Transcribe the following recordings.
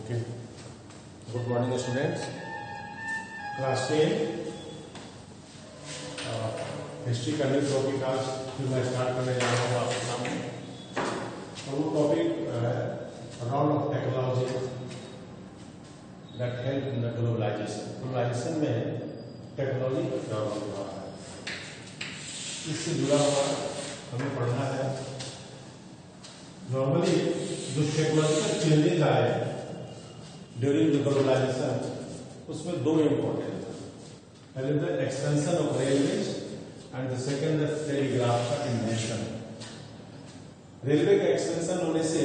Okay. Good morning, students. Class 10 history का new topic आज फिर मैं स्टार्ट करने जा रहा हूँ आपके सामने। और वो topic role of technology that help in the globalisation. Globalisation में टेक्नोलॉजी का रोल हो रहा है, इससे जुड़ा हुआ हमें पढ़ना है। नॉर्मली जो टेक्नोलॉजिकल चेंजेस आए ड्यूरिंग द ग्लोबलाइजेशन उसमें दो इम्पोर्टेंट है। पहले the expansion of railways and the second the telegraph का इन्वेंशन। रेलवे का एक्सपेंशन होने से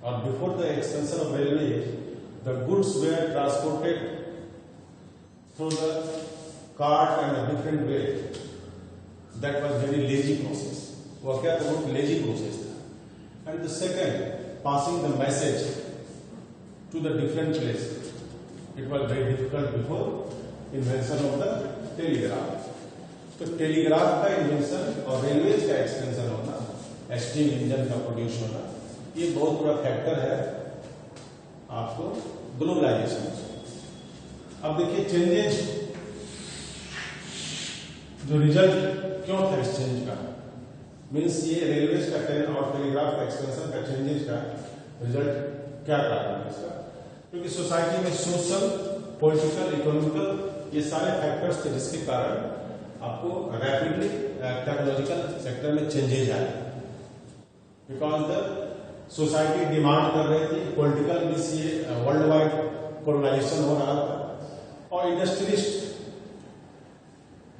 और before the expansion of railway the goods were transported through the cart and different way. That was very lazy process. वो क्या था? बहुत lazy process था। And the second, passing the message to the different places. It was very difficult before invention of the telegraph. तो telegraph का invention और railways का expansion होना, स्टीम इंजन का प्रोड्यूस होना, ये बहुत बड़ा फैक्टर है आपको ग्लोबलाइजेशन। अब देखिए चेंजेस, जो रिजल्ट क्यों था इस चेंज का, मीन्स ये रेलवेज का और टेलीग्राफ का एक्सपेंशन का चेंजेस का रिजल्ट क्या कारण है इसका? क्योंकि सोसाइटी में सोशल, पॉलिटिकल, इकोनॉमिकल ये सारे फैक्टर्स थे जिसके कारण आपको रैपिडली टेक्नोलॉजिकल सेक्टर में चेंजेज आए। बिकॉज द सोसाइटी डिमांड कर रही थी, पॉलिटिकल मीन्स ये वर्ल्ड वाइड कोलोनाइजेशन हो रहा था और industrialist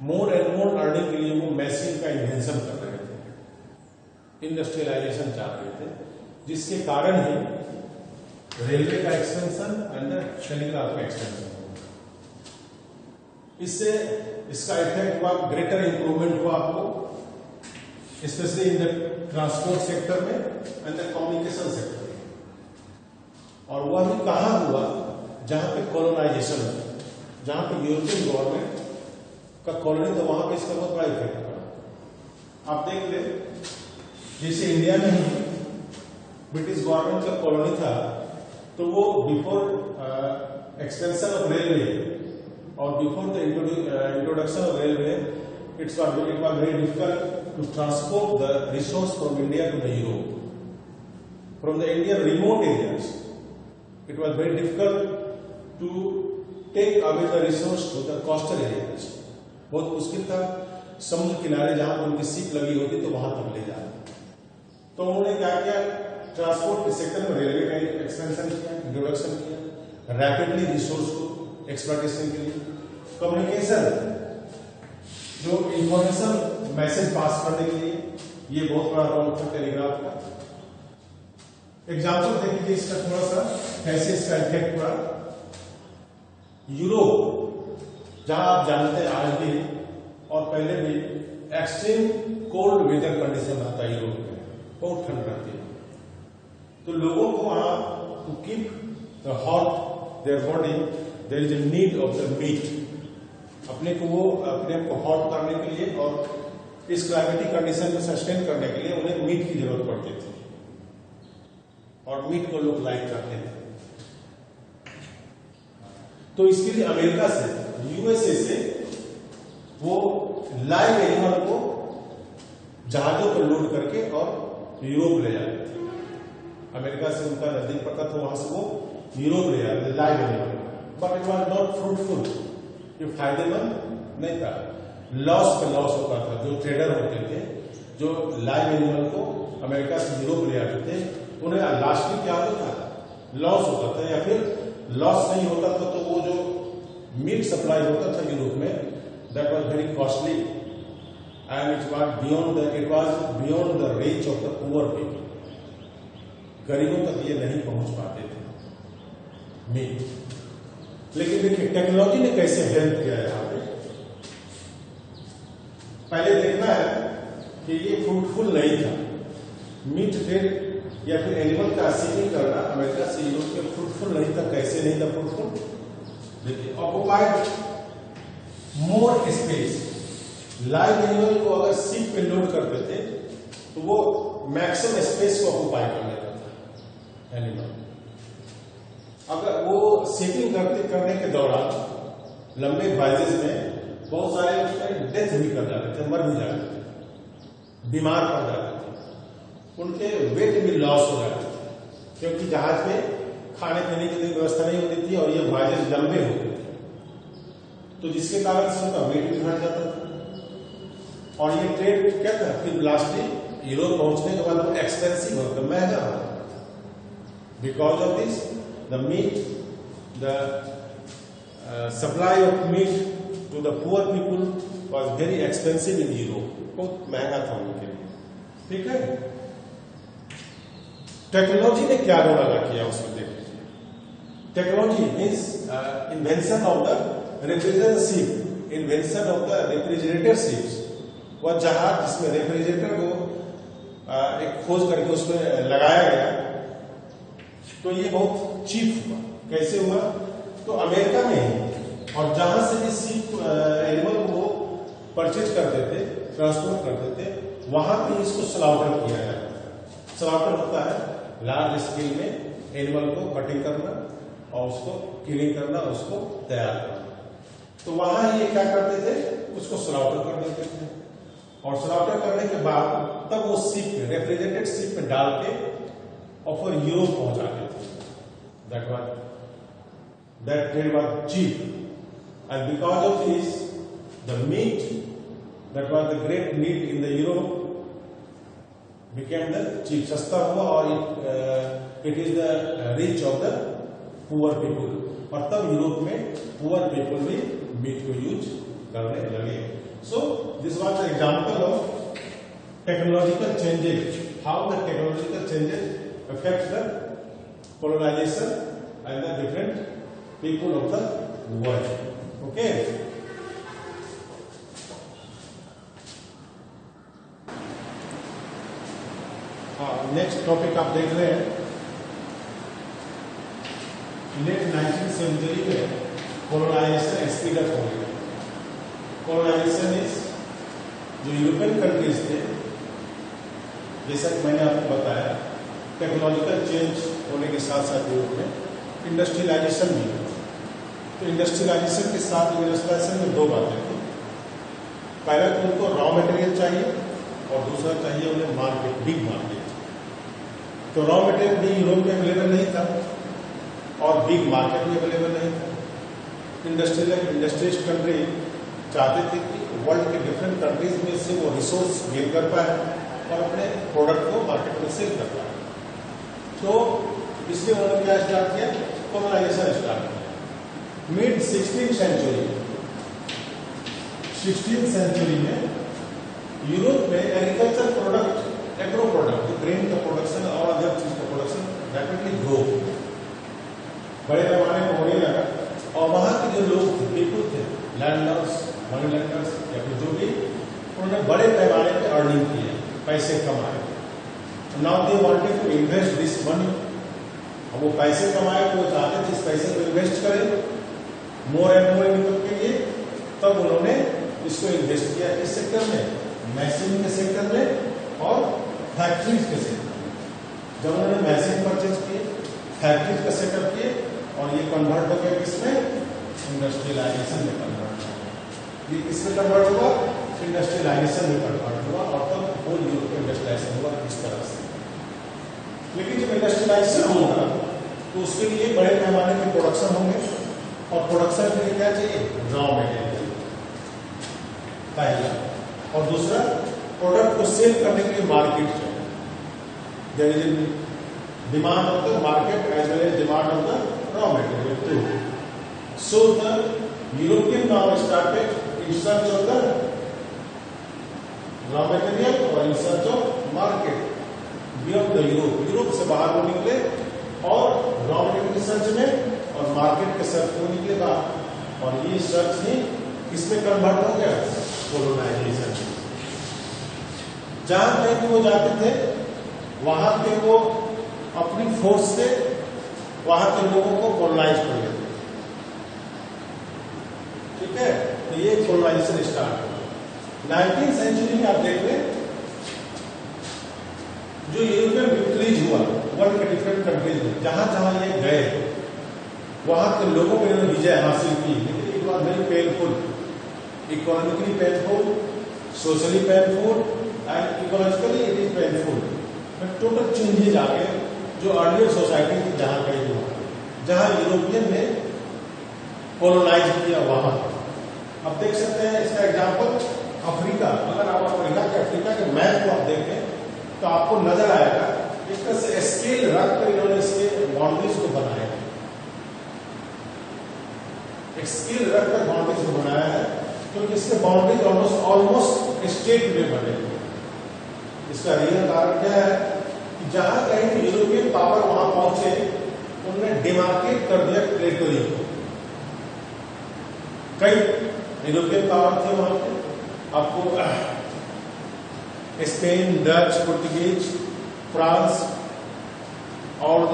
more and more earning के लिए वो मशीन का इन्वेंशन कर रहे थे, इंडस्ट्रियलाइजेशन चाह रहे थे, जिसके कारण ही रेलवे का एक्सपेंशन एंड टेलीग्राफ का एक्सपेंशन हुआ। इससे इसका इफेक्ट हुआ, ग्रेटर इंप्रूवमेंट हुआ आपको specially in the transport sector में एंड द कम्युनिकेशन सेक्टर में। और वह भी कहां हुआ? जहां पे कॉलोनाइजेशन है, जहां पे यूरोपियन गवर्नमेंट का कॉलोनी था, वहां पे इसका बहुत बड़ा इफेक्ट पड़ा। आप देख ले, जैसे इंडिया में ही ब्रिटिश गवर्नमेंट का कॉलोनी था, तो वो बिफोर एक्सपेंशन ऑफ रेलवे और before the introduction of railway it was very difficult to transport the resource from India to the Europe. From the Indian remote areas, it was very difficult to take away the resource to the coastal areas. बहुत मुश्किल था समुद्र किनारे जहां पर उनकी ship लगी होती तो वहां तक ले जाना। तो उन्होंने क्या किया? ट्रांसपोर्ट के सेक्टर में रेलवे का एक्सपेंशन किया, इंट्रोडक्शन किया, रैपिडली रिसोर्स को एक्सप्लॉयटेशन के लिए। कम्युनिकेशन, जो इंफॉर्मेशन मैसेज पास करने के लिए, ये बहुत बड़ा रोल था टेलीग्राफ का। एग्जाम्पल देखिए इसका थोड़ा सा कैसे इसका इफेक्ट हुआ। यूरोप, जहां आप जानते हैं आज भी और पहले भी एक्सट्रीम कोल्ड वेदर कंडीशन रहता है यूरोप में, बहुत ठंड रहती है। तो लोगों को वहां to keep the hot their body there is a need of the meat. अपने को हॉट करने के लिए और इस क्लाइमेटिक कंडीशन को सस्टेन करने के लिए उन्हें मीट की जरूरत पड़ती थी और मीट को लोग लाइक करते थे। तो इसके लिए अमेरिका से, यूएसए से वो लाइव एनिमल को जहाजों पर लोड करके और यूरोप ले जाते थे। अमेरिका से उनका नजदीक पड़ता था, वहां से वो यूरोप ले जाते live animal. But it was not fruitful, ये फायदेमंद नहीं था, लॉस पे लॉस होता था। जो ट्रेडर होते थे, जो लाइव एनिमल को अमेरिका से यूरोप ले आते थे, उन्हें लास्ट में क्या होता था? लॉस होता था। या फिर लॉस नहीं होता था तो वो जो मीट सप्लाई होता था यूरोप में, that was very costly and it was beyond the reach of the poor people. गरीबों तक ये नहीं पहुंच पाते थे मीट। लेकिन देखिए टेक्नोलॉजी ने कैसे हेल्प किया है यहाँ पे। पहले देखना है कि ये फ्रूटफुल नहीं था मीट ट्रेड या फिर एनिमल का सीलिंग करना अमेरिका से यूरोप में फ्रूटफुल नहीं था। कैसे नहीं था फ्रूटफुल? देखिए, occupied more space. Live animal को अगर शिप पे लोड करते थे तो वो मैक्सिमम स्पेस को ऑक्युपाई कर लेता था एनिमल। अगर वो शिपिंग करने के दौरान लंबे वॉयजेज में बहुत सारे उसमें डेथ भी कर जाते थे, मर भी जाते थे, बीमार पड़ जाते थे, उनके वेट भी लॉस हो जाते थे, क्योंकि जहाज में खाने पीने की कोई व्यवस्था नहीं होती थी और ये वॉयजेज लंबे होते थे, तो जिसके कारण से उनका वेट भी घट जाता था। और ये ट्रेड क्या था, फिर लास्टली यूरोप पहुंचने के बाद वो एक्सपेंसिव होता, महंगा होता, because of this the meat, the supply of meat to the poor people was very expensive in Europe, बहुत महंगा था उनके लिए। ठीक है, टेक्नोलॉजी ने क्या रोल अदा किया उसमें देख लीजिए। Technology means invention of the refrigerator ship, invention of the refrigerator ships, वह जहाज जिसमें रेफ्रिजरेटर को एक खोज करके उसमें लगाया गया, तो ये बहुत चीप हुआ। कैसे हुआ, तो अमेरिका में ही, और जहां से भी शिप एनिमल को परचेज करते थे, ट्रांसपोर्ट करते थे, वहां पे इसको स्लाउटर किया जाता है। स्लाउटर होता है लार्ज स्केल में एनिमल को कटिंग करना और उसको किलिंग करना, उसको तैयार करना। तो वहां ये क्या करते थे, उसको स्लाउटर कर देते थे, और स्लाउटर करने के बाद तब वो शिप में, रेफ्रिजरेटेड शिप में डाल के और फिर यूरोप पहुंचाते थे। That trade was cheap, and because of this, the meat that was the great need in the Europe became the cheap, सस्ता हुआ, और it is the reach of the poor people, और तब यूरोप में poor people भी meet को use करने लगे। So this was the example of technological changes, how the technological changes affect the colonization and the different people of the world. Okay. Next topic आप देख रहे हैं, लेट 19th सेंचुरी में colonisation speed up हो गया। Colonisation is, जो European countries थे, जैसा कि मैंने आपको बताया, टेक्नोलॉजिकल चेंज होने के साथ साथ यूरोप में इंडस्ट्रियलाइजेशन भी हुआ। तो इंडस्ट्रियलाइजेशन के साथ इंडस्ट्रियलाइजेशन में दो बातें थी, पहला तो उनको रॉ मटेरियल चाहिए और दूसरा चाहिए उन्हें मार्केट, बिग मार्केट। तो रॉ मटेरियल भी यूरोप में अवेलेबल नहीं था और बिग मार्केट भी अवेलेबल नहीं था। इंडस्ट्रियलिस्ट कंट्री चाहते थे कि वर्ल्ड के डिफरेंट कंट्रीज में से वो रिसोर्स गेन कर पाए और अपने प्रोडक्ट को मार्केट में सेल कर पाए। तो इसलिए उन्होंने क्या स्टार्ट किया, कोलोनाइजेशन स्टार्ट किया। मिड 16th सेंचुरी में यूरोप में एग्रीकल्चर प्रोडक्ट, एग्रो प्रोडक्ट, जो ग्रेन का प्रोडक्शन और अदर चीज का प्रोडक्शन रैपिडली ग्रो बड़े पैमाने पर होने लगा, और वहां के जो लोग थे, पीपुल थे, लैंडलॉर्ड्स, मनी लैंडर्स या फिर जो भी, उन्होंने बड़े पैमाने पर अर्निंग किए, पैसे कमाए। Now they wanted to invest this money, अब वो पैसे कमाए तो वो चाहते थे इस पैसे को इन्वेस्ट करें मोर एंड मोर इनकम के लिए। तब उन्होंने इसको इन्वेस्ट किया इस सेक्टर में, मशीन के सेक्टर में और फैक्ट्रीज के सेक्टर में। जब उन्होंने मशीन परचेज किए, फैक्ट्रीज का सेटअप किए, और ये कन्वर्ट हो गया किसमें, इंडस्ट्रियलाइजेशन में कन्वर्ट हुआ। ये किसमें कन्वर्ट हुआ, इंडस्ट्रियलाइजेशन में कन्वर्ट हुआ, और तब होल यूरोप में इंडस्ट्रियलाइजेशन हुआ इस तरह से। लेकिन जब इंडस्ट्रियलाइजेशन होगा तो उसके लिए बड़े पैमाने के प्रोडक्शन होंगे, और प्रोडक्शन के लिए क्या चाहिए, रॉ मटेरियल पहला, और दूसरा प्रोडक्ट को सेल करने के लिए मार्केट चाहिए। There is demand of the market as well as demand of the raw material too. So the European now started in search of the raw material और in search of market beyond the Europe. Europe से बाहर वो निकले और raw material के search में और market के सर्च में निकलेगा, और ये सर्च ही किसमें कन्वर्ट हो गया, कोलोनाइजेशन। जहां कहीं भी वो जाते थे वहां पे वो अपनी फोर्स से वहां के लोगों को कोलोनाइज कर लेते। ठीक है, तो ये कोलोनाइजेशन स्टार्ट हुआ 19th सेंचुरी में। आप देख लें जो यूरोपियन विक्ट्रीज हुआ वर्ल्ड के डिफरेंट कंट्रीज में, जहां जहां ये गए वहां के लोगों को इन्होंने विजय हासिल की, लेकिन it was very painful, economically painful, socially painful and ecologically it is painful. Total changes आ गए जो अर्लियर सोसाइटी थी जहां कहीं हुआ, जहां यूरोपियन ने कोलोनाइज किया वहां। अब देख सकते हैं इसका एग्जांपल अफ्रीका। अगर आप अफ्रीका के मैप को आप देखें तो आपको नजर आएगा इस तरह से स्केल रख कर इन्होंने इसके बाउंड्रीज को बनाया है, एक स्केल रख कर बाउंड्रीज को बनाया है, क्योंकि इसके बाउंड्रीज ऑलमोस्ट स्टेट में बने। इसका रियल कारण क्या है कि जहां कहीं यूरोपियन पावर वहां पहुंचे उन्होंने डिमार्केट कर दिया टेरिटोरी को। कई यूरोपियन पावर थे वहां पे, आपको स्पेन, डच, पुर्तगीज, फ्रांस और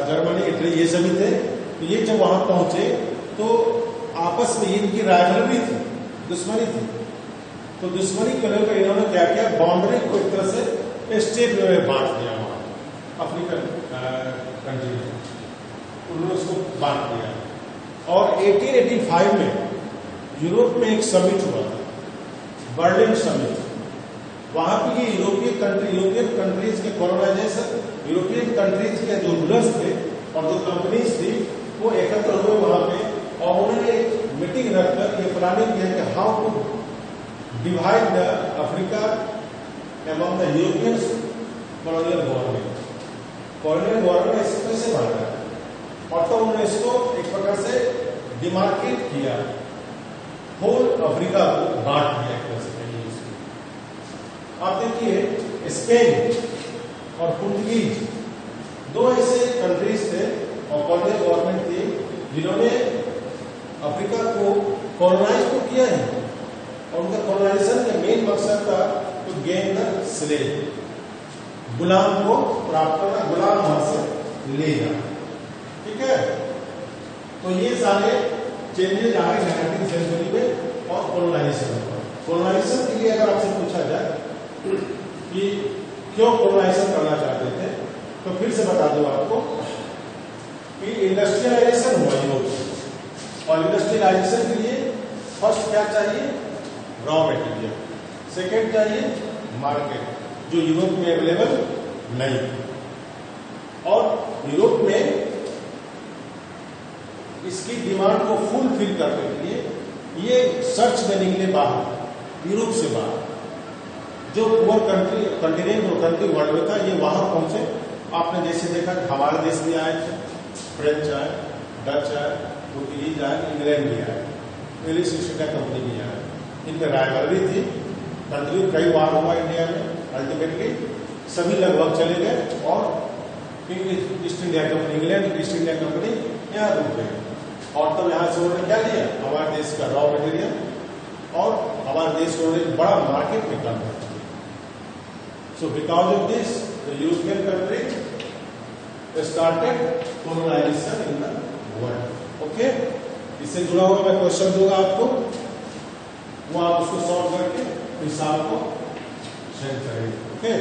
जर्मनी, इटली, ये सभी थे। तो ये जब वहां पहुंचे तो आपस में इनकी राइवलरी थी, दुश्मनी थी। तो दुश्मनी को लेकर इन्होंने क्या किया, बाउंड्री को एक तरह से स्टेट में बांट दिया वहां अफ्रीकन कंट्री में, उन्होंने उसको बांट दिया। और 1885 में यूरोप में एक समिट हुआ था, बर्लिन समिट। वहां पे ये यूरोपियन कंट्रीज के कॉलोनाइजेशन, यूरोपियन कंट्रीज के जो रूलर्स थे और जो कंपनीज थी वो एकत्र हुए वहां पे, और उन्होंने एक मीटिंग रखकर ये प्लानिंग किया कि how to divide the Africa among the European colonial government. Colonial government इसको कैसे बांटा, और तो उन्होंने इसको एक प्रकार से डिमार्केट किया, होल अफ्रीका को बांट दिया एक तरह से। आप देखिए स्पेन और पुर्तगीज दो ऐसे कंट्रीज थे और कॉलोनियल गवर्नमेंट थी जिन्होंने अफ्रीका को कॉलोनाइज तो किया है, और उनका कॉलोनाइजेशन का मेन मकसद था टू गेन द स्लेव, गुलाम को प्राप्त करना, गुलाम वहां से ले जाना। ठीक है, तो ये सारे चेंजेज आए 19वीं सेंचुरी में और कॉलोनाइजेशन। कॉलोनाइजेशन के लिए अगर आपसे पूछा जाए कि क्यों कॉलोनाइजेशन करना चाहते थे, तो फिर से बता दूं आपको कि इंडस्ट्रियलाइजेशन हुआ यूरोप, और इंडस्ट्रियलाइजेशन के लिए फर्स्ट क्या चाहिए, रॉ मटेरियल, सेकेंड चाहिए मार्केट, जो यूरोप में अवेलेबल नहीं थी। और यूरोप में इसकी डिमांड को फुलफिल करने के लिए ये सर्च में निकले बाहर, यूरोप से बाहर, जो पुअर कंटिनेंट और कंट्री वर्ल्ड में था, ये वहां पहुंचे। आपने जैसे देखा हमारे देश में आए थे, फ्रेंच आए, डच आए, पुर्तगीज आए, इंग्लैंड भी आए, इंग्लिश ईस्ट इंडिया कंपनी भी आए। इनमें राइवलरी थी, कंट्री कई बार हुआ इंडिया में, अल्टीमेटली सभी लगभग चले गए और east India company, England east India company यहाँ रुक गई। और तब यहाँ से उन्होंने क्या लिया, हमारे देश का रॉ मटेरियल, और हमारे देश को उन्होंने बड़ा मार्केट में कन्वर्ट किया। So because of this the European country started colonization in the world. Okay, इससे जुड़ा हुआ मैं क्वेश्चन दूंगा आपको, वो आप उसको सॉल्व करके हिसाब को सेंड करेंगे। ओके।